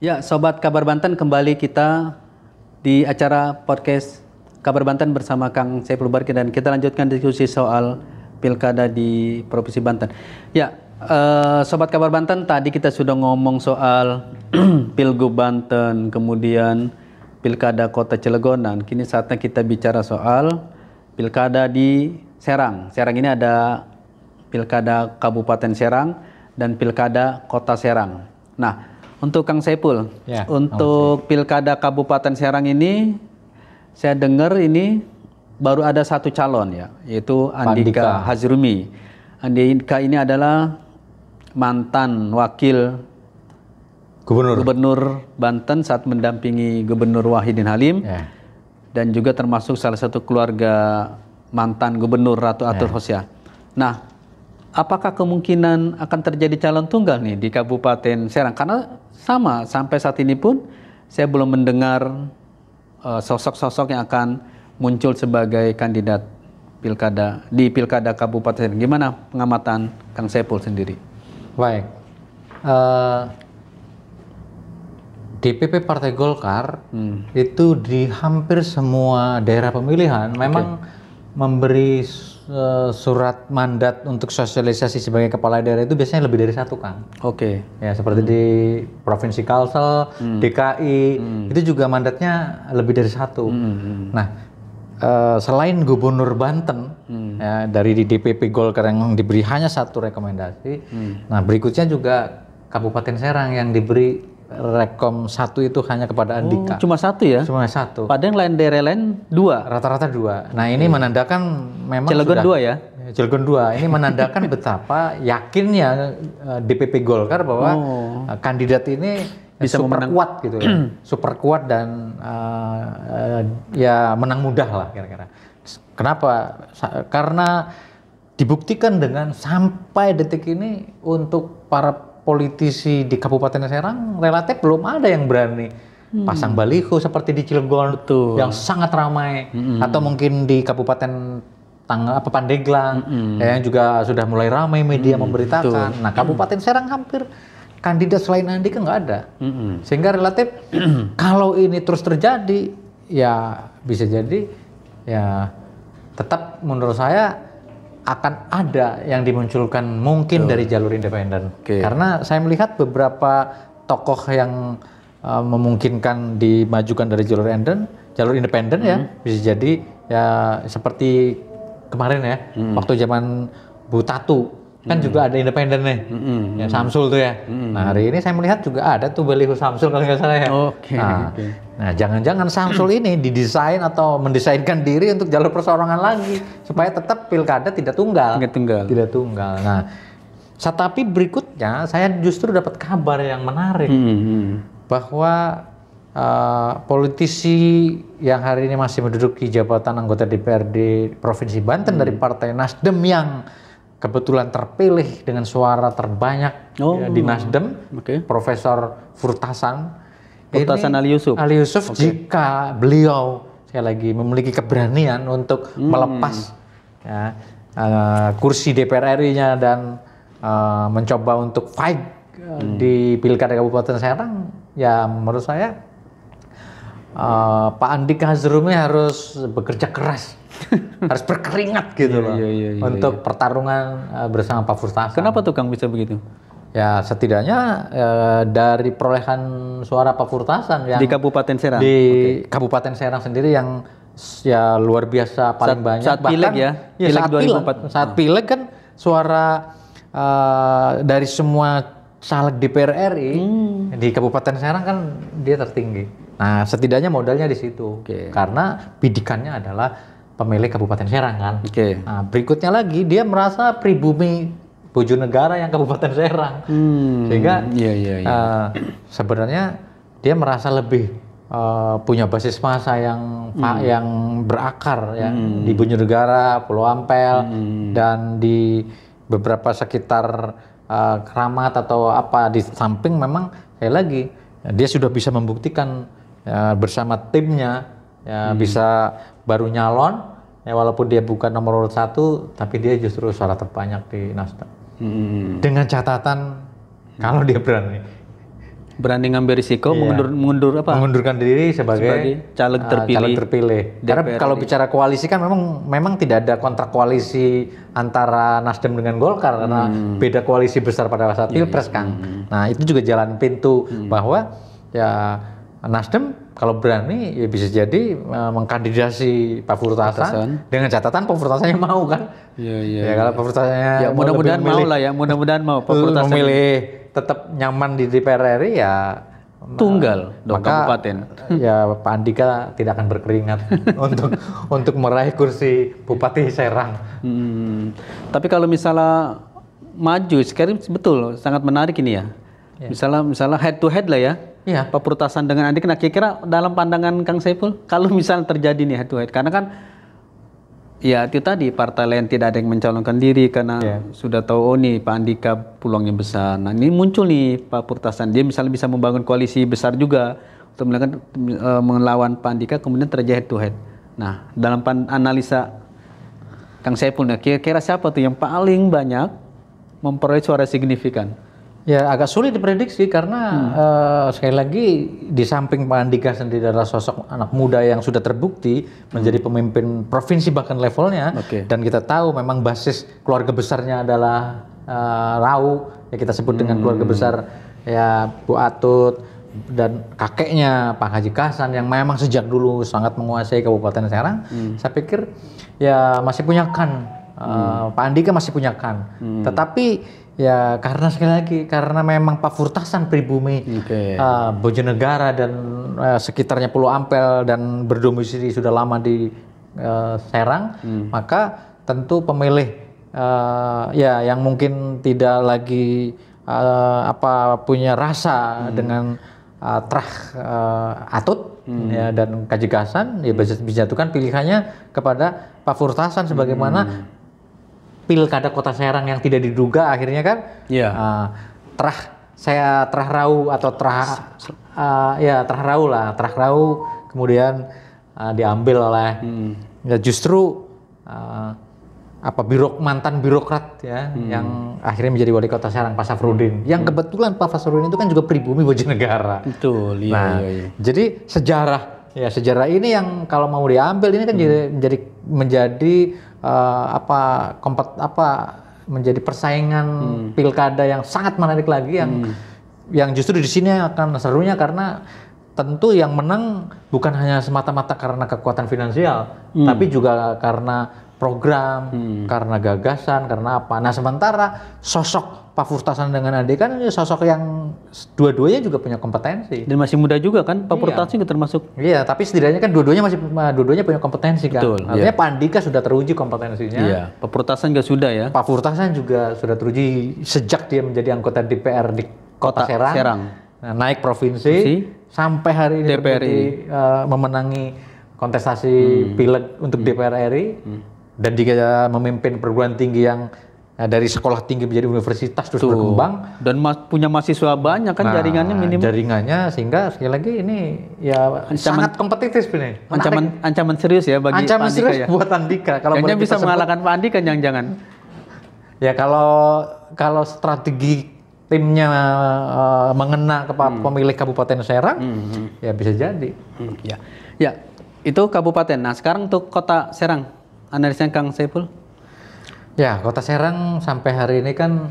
Ya, Sobat Kabar Banten, kembali kita di acara podcast Kabar Banten bersama Kang Saiful Barki, dan kita lanjutkan diskusi soal pilkada di Provinsi Banten. Ya, Sobat Kabar Banten, tadi kita sudah ngomong soal Pilgub Banten, kemudian pilkada Kota Cilegon, dan kini saatnya kita bicara soal pilkada di Serang. Serang ini ada pilkada Kabupaten Serang dan pilkada Kota Serang. Nah, untuk Kang Saiful, ya, untuk pilkada Kabupaten Serang ini, saya dengar ini baru ada satu calon ya, yaitu Andika Hazrumi. Andika ini adalah mantan wakil Gubernur Banten saat mendampingi Gubernur Wahidin Halim, dan juga termasuk salah satu keluarga mantan Gubernur Ratu Atur Khosyah. Nah, apakah kemungkinan akan terjadi calon tunggal nih di Kabupaten Serang? Karena sama, sampai saat ini pun saya belum mendengar sosok-sosok yang akan muncul sebagai kandidat pilkada di pilkada Kabupaten Serang. Gimana pengamatan Kang Saiful sendiri? Baik, DPP Partai Golkar itu di hampir semua daerah pemilihan memang memberi surat mandat untuk sosialisasi sebagai kepala daerah itu biasanya lebih dari satu, Kang. Ya, seperti di Provinsi Kalsel, DKI, itu juga mandatnya lebih dari satu. Nah, selain Gubernur Banten, ya, dari di DPP Golkar yang diberi hanya satu rekomendasi, nah berikutnya juga Kabupaten Serang yang diberi rekom satu itu hanya kepada Andika. Cuma satu ya? Cuma satu. Padahal yang lain daerah lain dua. Rata-rata dua. Nah, ini menandakan memang Cilegon sudah, dua ya? Cilegon dua. Ini menandakan betapa yakinnya DPP Golkar bahwa kandidat ini bisa super kuat gitu ya. Super kuat dan ya menang mudah lah kira-kira. Kenapa? Karena dibuktikan dengan sampai detik ini untuk para politisi di Kabupaten Serang relatif belum ada yang berani pasang baliho seperti di Cilegon yang sangat ramai, atau mungkin di Kabupaten Pandeglang yang juga sudah mulai ramai media memberitakan. Nah, Kabupaten Serang hampir kandidat selain Andika nggak ada, sehingga relatif kalau ini terus terjadi ya bisa jadi ya tetap menurut saya akan ada yang dimunculkan mungkin dari jalur independen. Karena saya melihat beberapa tokoh yang memungkinkan dimajukan dari jalur independen ya, bisa jadi ya seperti kemarin ya, waktu zaman Bu Tatu kan juga ada independen nih, ya Samsul tuh ya. Nah, hari ini saya melihat juga ada tuh baliho Samsul kalau nggak salah ya. Nah, jangan-jangan Samsul ini didesain atau mendesainkan diri untuk jalur perseorangan lagi supaya tetap pilkada tidak tunggal. Tidak tunggal. Nah, tetapi berikutnya saya justru dapat kabar yang menarik bahwa politisi yang hari ini masih menduduki jabatan anggota DPRD Provinsi Banten dari Partai Nasdem yang kebetulan terpilih dengan suara terbanyak di Nasdem, Profesor Furtasan Ali Yusuf, jika beliau sekali lagi memiliki keberanian untuk melepas ya, kursi DPR RI-nya dan mencoba untuk fight di pilkada Kabupaten Serang, ya menurut saya Pak Andika Hazrumi harus bekerja keras, harus berkeringat gitu loh untuk pertarungan bersama Pak Furtasan. Kenapa tuh Kang bisa begitu? Ya setidaknya dari perolehan suara Pak Furtasan yang di Kabupaten Serang, Kabupaten Serang sendiri yang ya luar biasa paling banyak. Saat pileg ya, saat pileg kan suara dari semua caleg DPR RI di Kabupaten Serang kan dia tertinggi. Nah, setidaknya modalnya di situ, karena bidikannya adalah pemilik Kabupaten Serang kan. Nah, berikutnya lagi dia merasa pribumi Bojonegara yang Kabupaten Serang, sehingga sebenarnya dia merasa lebih punya basis massa yang berakar ya di Bojonegara, Pulau Ampel, dan di beberapa sekitar Keramat atau apa di samping. Memang sekali lagi dia sudah bisa membuktikan bersama timnya bisa baru nyalon ya, walaupun dia bukan nomor urut 1 tapi dia justru suara terbanyak di Nasdem. Dengan catatan kalau dia berani Berani ngambil risiko, mengundur apa? Mengundurkan diri sebagai caleg terpilih. Karena kalau bicara koalisi kan memang tidak ada kontrak koalisi antara Nasdem dengan Golkar karena beda koalisi besar pada saat Pilpres, Kang. Nah, itu juga jalan pintu bahwa ya Nasdem kalau berani ya bisa jadi mengkandidasi Pak Furtasan dengan catatan Pak Furtasannya mau kan? Iya. Ya kalau Pak Furtasannya ya mudah-mudahan mau lah ya, mudah-mudahan mau Pak Furtasan memilih tetap nyaman di DPR RI ya tunggal dong kabupaten. Ya Pak Andika tidak akan berkeringat untuk meraih kursi Bupati Serang. Tapi kalau misalnya maju sekarang betul sangat menarik ini ya. Misalnya head to head lah ya. Iya. Pak Furtasan dengan Andika. Nah kira-kira dalam pandangan Kang Saiful kalau misalnya terjadi nih head to head, karena kan ya itu tadi partai lain tidak ada yang mencalonkan diri karena sudah tahu nih Pak Andika peluangnya besar. Nah ini muncul nih Pak Furtasan, dia misalnya bisa membangun koalisi besar juga untuk melawan Pak Andika, kemudian terjadi head to head. Nah dalam analisa Kang Saiful, nah kira-kira siapa tuh yang paling banyak memperoleh suara signifikan? Ya agak sulit diprediksi karena sekali lagi di samping Pak Andika sendiri adalah sosok anak muda yang sudah terbukti menjadi pemimpin provinsi bahkan levelnya, dan kita tahu memang basis keluarga besarnya adalah Rau, ya kita sebut dengan keluarga besar ya Bu Atut dan kakeknya Pak Haji Kasan yang memang sejak dulu sangat menguasai Kabupaten Serang. Saya pikir ya masih punya Pak Andika masih punya tetapi ya karena sekali lagi karena memang Pak Furtasan pribumi Bojonegara dan sekitarnya Pulau Ampel dan berdomisili sudah lama di Serang, maka tentu pemilih ya yang mungkin tidak lagi punya rasa dengan Atut ya dan Kaji Kasan ya bisa dijatuhkan pilihannya kepada Pak Furtasan sebagaimana Pilkada Kota Serang yang tidak diduga akhirnya kan Terah Rau atau Terah Rau kemudian diambil oleh ya justru mantan birokrat ya yang akhirnya menjadi wali kota Serang, Pak Safrudin, yang kebetulan Pak Safrudin itu kan juga pribumi Bojonegara. Betul. Jadi sejarah ini yang kalau mau diambil ini kan menjadi menjadi persaingan pilkada yang sangat menarik lagi yang justru di sini akan serunya karena tentu yang menang bukan hanya semata-mata karena kekuatan finansial, tapi juga karena program, karena gagasan, karena apa. Nah sementara sosok Pak Furtasan dengan Andika kan sosok yang dua-duanya juga punya kompetensi. Dan masih muda juga kan, Pak Furtasan juga termasuk. Iya, tapi setidaknya kan dua-duanya punya kompetensi kan. Betul, artinya Pak Andika sudah teruji kompetensinya. Iya, Pak Furtasan juga sudah ya. Pak Furtasan juga sudah teruji sejak dia menjadi anggota DPR di Kota Serang. Nah, naik provinsi sampai hari ini memenangi kontestasi pileg untuk DPR RI dan juga memimpin perguruan tinggi yang dari sekolah tinggi menjadi universitas terus berkembang dan punya mahasiswa banyak kan, jaringannya minimal. Jaringannya sehingga sekali lagi ini ya sangat kompetitif ini. Ancaman serius ya bagi ancaman Pak serius Andika ya. Buat Andika. Kalau bisa mengalahkan Pak Andika jangan-jangan. Ya kalau strategi timnya mengena ke pemilih Kabupaten Serang, ya bisa jadi. Ya, itu kabupaten. Nah sekarang untuk Kota Serang, analisnya Kang Saiful. Ya, Kota Serang sampai hari ini kan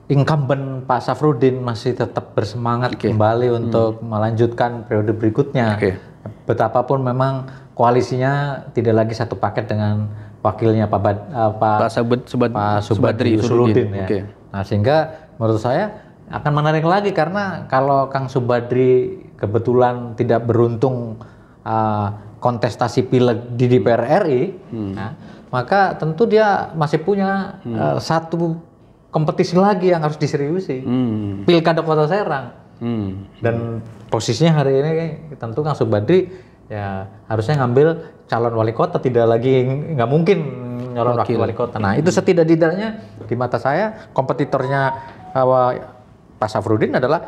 incumbent Pak Safrudin masih tetap bersemangat kembali untuk melanjutkan periode berikutnya. Betapapun memang koalisinya tidak lagi satu paket dengan wakilnya Pak Subadri Usuludin ya. Nah, sehingga menurut saya akan menarik lagi karena kalau Kang Subadri kebetulan tidak beruntung kontestasi pileg di DPR RI, nah, maka tentu dia masih punya satu kompetisi lagi yang harus diseriusi, Pilkada Kota Serang. Dan posisinya hari ini tentu Kang Subadri ya harusnya ngambil calon wali kota, nggak mungkin nyalon wakil wali kota. Nah itu setidak-tidaknya di mata saya kompetitornya Pak Safrudin adalah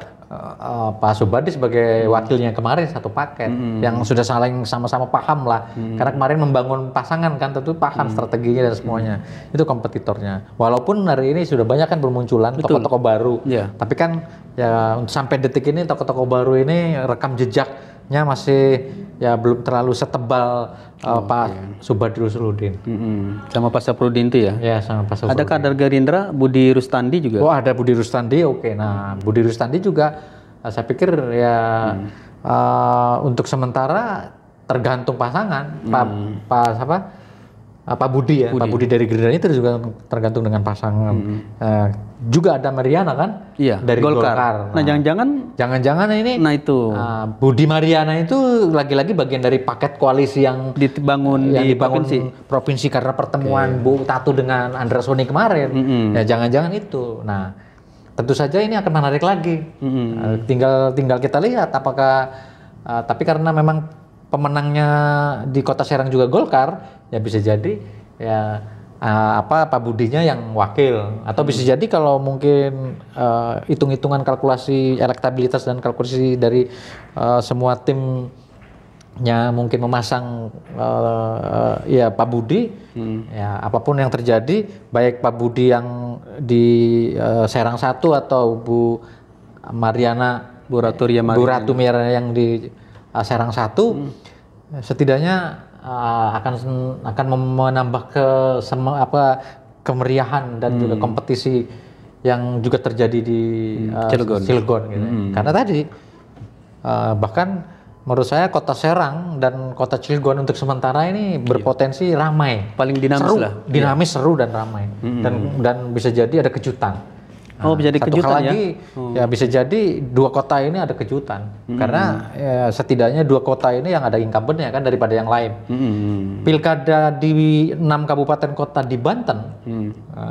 Pak Subadi sebagai wakilnya kemarin satu paket yang sudah saling sama-sama paham lah. Karena kemarin membangun pasangan kan tentu paham strateginya dan semuanya. Itu kompetitornya. Walaupun hari ini sudah banyak kan bermunculan tokoh-tokoh baru. Tapi kan ya sampai detik ini tokoh-tokoh baru ini rekam jejaknya masih ya belum terlalu setebal Pak Subadi Rusuluddin. Sama Pak Safruddin itu ya? Ya, sama Pak Safruddin. Ada kader Gerindra, Budi Rustandi juga? Oh, ada Budi Rustandi, oke. Nah, Budi Rustandi juga saya pikir ya untuk sementara tergantung pasangan. Pak Budi ya, Pak Budi dari Gerindra itu juga tergantung dengan pasangan. Juga ada Mariana kan? Iya, dari Golkar. Nah, jangan-jangan ini. Nah itu. Budi Mariana itu lagi-lagi bagian dari paket koalisi yang dibangun di provinsi karena pertemuan Bu Tatu dengan Andra Soni kemarin. Ya jangan-jangan itu. Nah, tentu saja ini akan menarik lagi. Tinggal kita lihat apakah. Tapi karena memang pemenangnya di Kota Serang juga Golkar, ya bisa jadi ya Pak Budinya yang wakil, atau bisa jadi kalau mungkin hitung-hitungan kalkulasi elektabilitas dan kalkulasi dari semua timnya mungkin memasang ya Pak Budi, ya apapun yang terjadi, baik Pak Budi yang di Serang 1 atau Bu Ratu Mariana yang di Serang 1, setidaknya akan menambah kemeriahan dan juga kompetisi yang juga terjadi di Cilegon gitu. Karena tadi bahkan menurut saya Kota Serang dan Kota Cilegon untuk sementara ini berpotensi ramai, paling dinamis seru dan ramai, dan bisa jadi ada kejutan. Bisa jadi kejutan lagi, ya bisa jadi dua kota ini ada kejutan, karena ya, setidaknya dua kota ini yang ada incumbent-nya kan daripada yang lain. Pilkada di 6 kabupaten kota di Banten,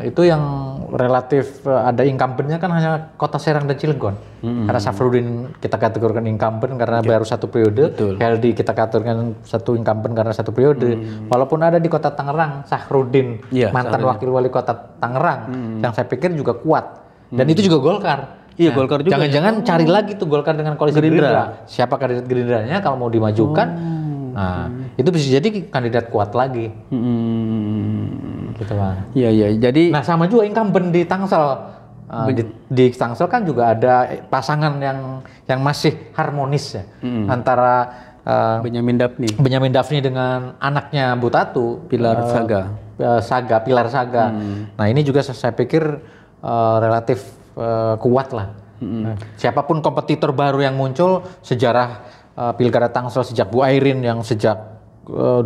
itu yang relatif ada incumbent-nya kan hanya Kota Serang dan Cilegon. Karena Safruddin kita kategorikan incumbent karena baru satu periode, Heldi kita kategorikan satu incumbent karena satu periode. Walaupun ada di Kota Tangerang, Safruddin, mantan wakil wali kota Tangerang, yang saya pikir juga kuat. Dan itu juga Golkar. Iya, Golkar juga. Jangan-jangan cari lagi tuh Golkar dengan koalisi Gerindra. Siapa kandidat Gerindranya kalau mau dimajukan? Nah, itu bisa jadi kandidat kuat lagi. Gitu Bang. Iya. Jadi sama juga incumbent di Tangsel. Di Tangsel kan juga ada pasangan yang masih harmonis ya, antara Benyamin Daphni dengan anaknya Bu Tatu, Pilar Saga. Nah, ini juga saya pikir relatif kuat lah. Siapapun kompetitor baru yang muncul, sejarah Pilkada Tangsel sejak Bu Airin yang sejak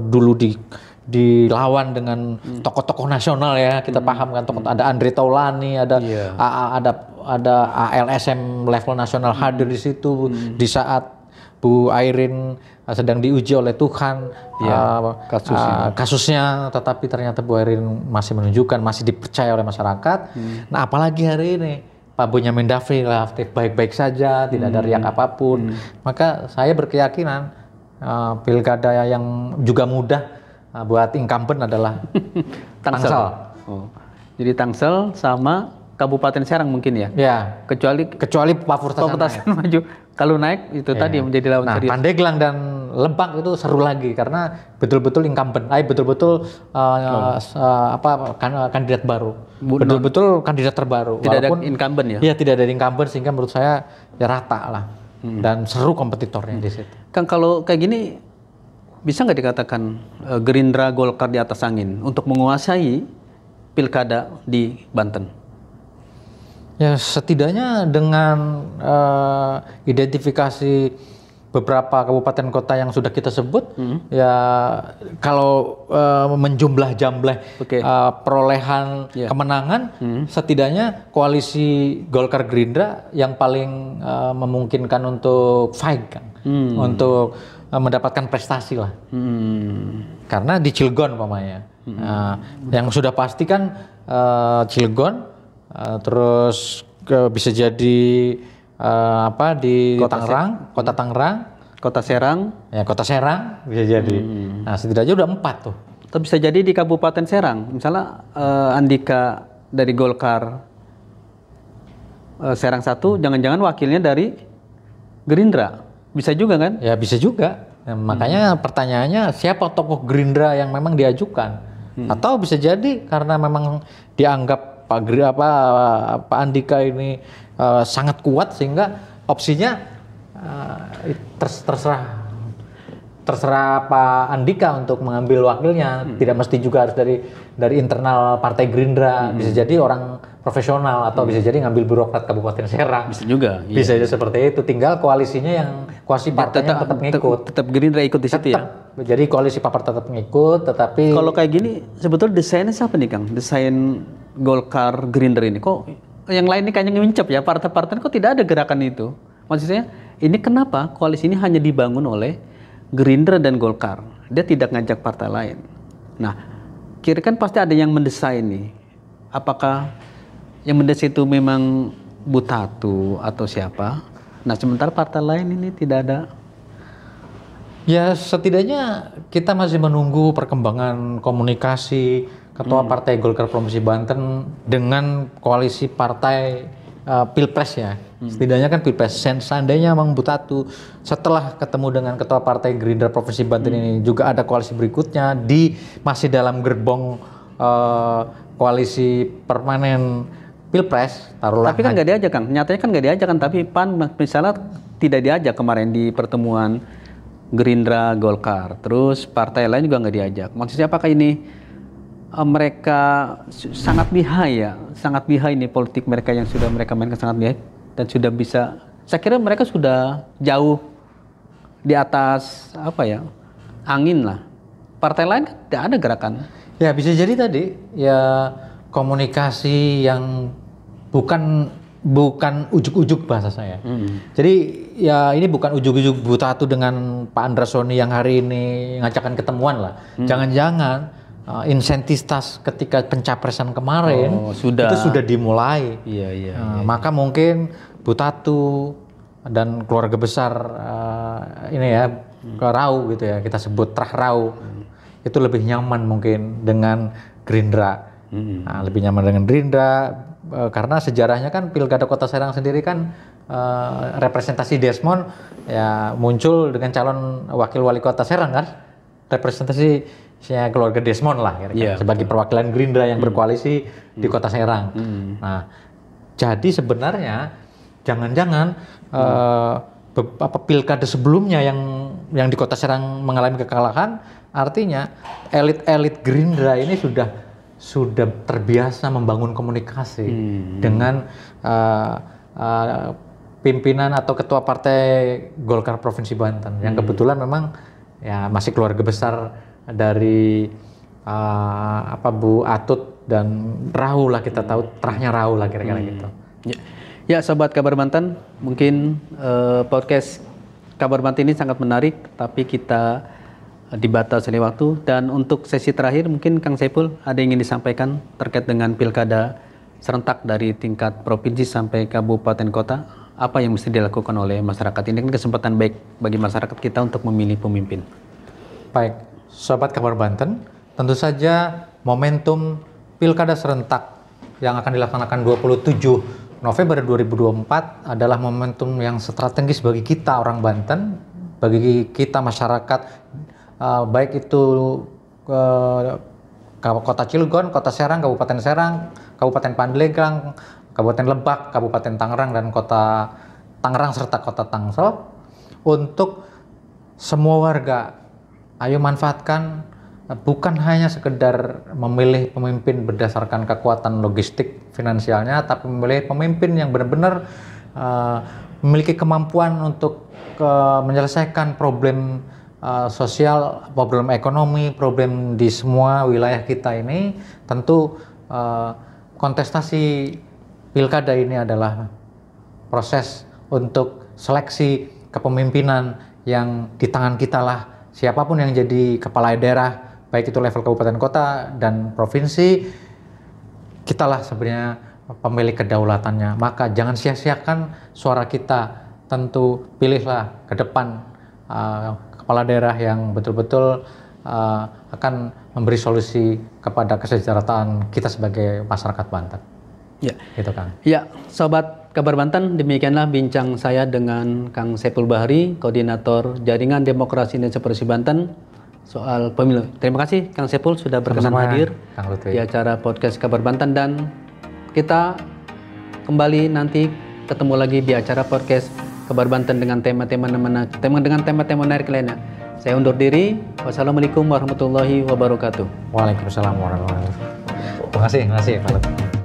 dulu dilawan dengan tokoh-tokoh nasional ya, kita paham kan, ada Andre Taulani, ada ALSM level nasional hadir di situ di saat Bu Airin sedang diuji oleh Tuhan kasusnya, tetapi ternyata Bu Airin masih menunjukkan, masih dipercaya oleh masyarakat. Nah, apalagi hari ini Pak Benyamin Daphni relatif baik-baik saja, tidak ada riak apapun. Maka saya berkeyakinan pilkada yang juga mudah buat incumbent adalah Tangsel. Jadi Tangsel sama Kabupaten Serang mungkin ya? Ya. Kecuali Pak Furtasan maju. Kalau naik itu tadi menjadi lawan serius. Pandeglang dan Lebak itu seru lagi karena betul-betul incumbent, kandidat baru, betul-betul kandidat terbaru. Tidak ada incumbent ya? Iya, tidak ada incumbent, sehingga menurut saya ya rata lah dan seru kompetitornya di situ. Kang, kalau kayak gini bisa nggak dikatakan Gerindra Golkar di atas angin untuk menguasai pilkada di Banten? Ya, setidaknya dengan identifikasi beberapa kabupaten kota yang sudah kita sebut, ya kalau menjumlah-jamlah perolehan kemenangan, setidaknya koalisi Golkar Gerindra yang paling memungkinkan untuk fight, untuk mendapatkan prestasi lah. Karena di Cilegon umpamanya, yang sudah pasti kan Cilegon. Terus bisa jadi di Kota Tangerang, Kota Serang, Kota Serang bisa jadi. Nah, setidaknya udah 4 tuh. Atau bisa jadi di Kabupaten Serang, misalnya Andika dari Golkar Serang 1, jangan-jangan wakilnya dari Gerindra. Bisa juga kan? Ya bisa juga. Nah, makanya pertanyaannya siapa tokoh Gerindra yang memang diajukan? Atau bisa jadi karena memang dianggap Pak Andika ini sangat kuat sehingga opsinya terserah Pak Andika untuk mengambil wakilnya. Tidak mesti juga harus dari internal Partai Gerindra. Bisa jadi orang profesional atau bisa jadi ngambil birokrat Kabupaten Serang. Bisa juga. Bisa jadi seperti itu. Tinggal koalisinya koalisi partainya tetap ngikut. Tetap Gerindra ikut di situ ya. Jadi koalisi Papar tetap ngikut, tetapi kalau kayak gini sebetulnya desainnya siapa nih Kang? Desain Golkar Gerindra ini kok yang lain ini kayaknya ngincep ya, partai-partai kok tidak ada gerakan itu. Maksudnya ini kenapa koalisi ini hanya dibangun oleh Gerindra dan Golkar? Dia tidak ngajak partai lain. Nah, kira kan pasti ada yang mendesain nih. Apakah yang mendesain itu memang Butatu atau siapa? Nah, sementara partai lain ini tidak ada. Ya setidaknya kita masih menunggu perkembangan komunikasi Ketua Partai Golkar Provinsi Banten dengan koalisi partai Pilpres ya. Setidaknya kan Pilpres. Seandainya memang Butatu setelah ketemu dengan Ketua Partai Gerindra Provinsi Banten ini juga ada koalisi berikutnya masih dalam gerbong koalisi permanen Pilpres, taruhlah. Tapi kan nggak diajak kan? Nyatanya kan nggak diajak kan? Tapi PAN misalnya tidak diajak kemarin di pertemuan Gerindra, Golkar, terus partai lain juga nggak diajak. Maksudnya apakah ini mereka sangat lihai ya, sangat lihai ini politik mereka yang sudah mereka mainkan sangat lihai dan sudah bisa. Saya kira mereka sudah jauh di atas apa ya, angin lah. Partai lain kan tidak ada gerakan. Ya bisa jadi tadi ya komunikasi yang bukan ujuk-ujuk bahasa saya. Jadi ya ini bukan ujuk-ujuk Butatu dengan Pak Andra Soni yang hari ini ngajakkan ketemuan lah. Jangan-jangan insentitas ketika pencapresan kemarin itu sudah dimulai. Iya. Maka mungkin Butatu dan keluarga besar ini ya Rau gitu ya, kita sebut Trah Rau itu lebih nyaman mungkin dengan Gerindra. Lebih nyaman dengan Gerindra karena sejarahnya kan Pilkada Kota Serang sendiri kan representasi Desmond ya muncul dengan calon wakil wali kota Serang kan, representasinya keluarga Desmond lah kira-kira, sebagai perwakilan Gerindra yang berkoalisi di Kota Serang. Nah, jadi sebenarnya jangan-jangan pilkada sebelumnya yang di Kota Serang mengalami kekalahan, artinya elit-elit Gerindra ini sudah terbiasa membangun komunikasi dengan pimpinan atau ketua partai Golkar Provinsi Banten yang kebetulan memang ya masih keluarga besar dari Bu Atut dan Rau lah, kita tahu Trahnya Rau lah kira-kira gitu. Ya sobat Kabar Banten, mungkin podcast Kabar Banten ini sangat menarik, tapi kita dibatasi oleh waktu. Dan untuk sesi terakhir mungkin Kang Saiful ada yang ingin disampaikan terkait dengan pilkada serentak dari tingkat provinsi sampai kabupaten kota, apa yang mesti dilakukan oleh masyarakat? Ini kan kesempatan baik bagi masyarakat kita untuk memilih pemimpin. Baik, sobat Kabar Banten, tentu saja momentum pilkada serentak yang akan dilaksanakan 27 November 2024 adalah momentum yang strategis bagi kita orang Banten, bagi kita masyarakat, baik itu Kota Cilegon, Kota Serang, Kabupaten Serang, Kabupaten Pandeglang, Kabupaten Lebak, Kabupaten Tangerang, dan Kota Tangerang serta Kota Tangsel. Untuk semua warga, ayo manfaatkan, bukan hanya sekedar memilih pemimpin berdasarkan kekuatan logistik finansialnya, tapi memilih pemimpin yang benar-benar memiliki kemampuan untuk menyelesaikan problem sosial, problem ekonomi, problem di semua wilayah kita ini. Tentu kontestasi pilkada ini adalah proses untuk seleksi kepemimpinan yang di tangan kita lah. Siapapun yang jadi kepala daerah, baik itu level kabupaten kota dan provinsi, kitalah sebenarnya pemilik kedaulatannya. Maka jangan sia-siakan suara kita. Tentu pilihlah ke depan kepala daerah yang betul-betul akan memberi solusi kepada kesejahteraan kita sebagai masyarakat Banten. Ya, gitu kan. Ya, sobat Kabar Banten, demikianlah bincang saya dengan Kang Saiful Bahri, Koordinator Jaringan Demokrasi Indonesia Provinsi Banten soal pemilu. Terima kasih Kang Saiful sudah berkenan hadir di acara podcast Kabar Banten, dan kita kembali nanti ketemu lagi di acara podcast Kabar Banten dengan tema-tema menarik lainnya. Saya undur diri. Wassalamualaikum warahmatullahi wabarakatuh. Waalaikumsalam warahmatullahi wabarakatuh. Terima kasih Pak.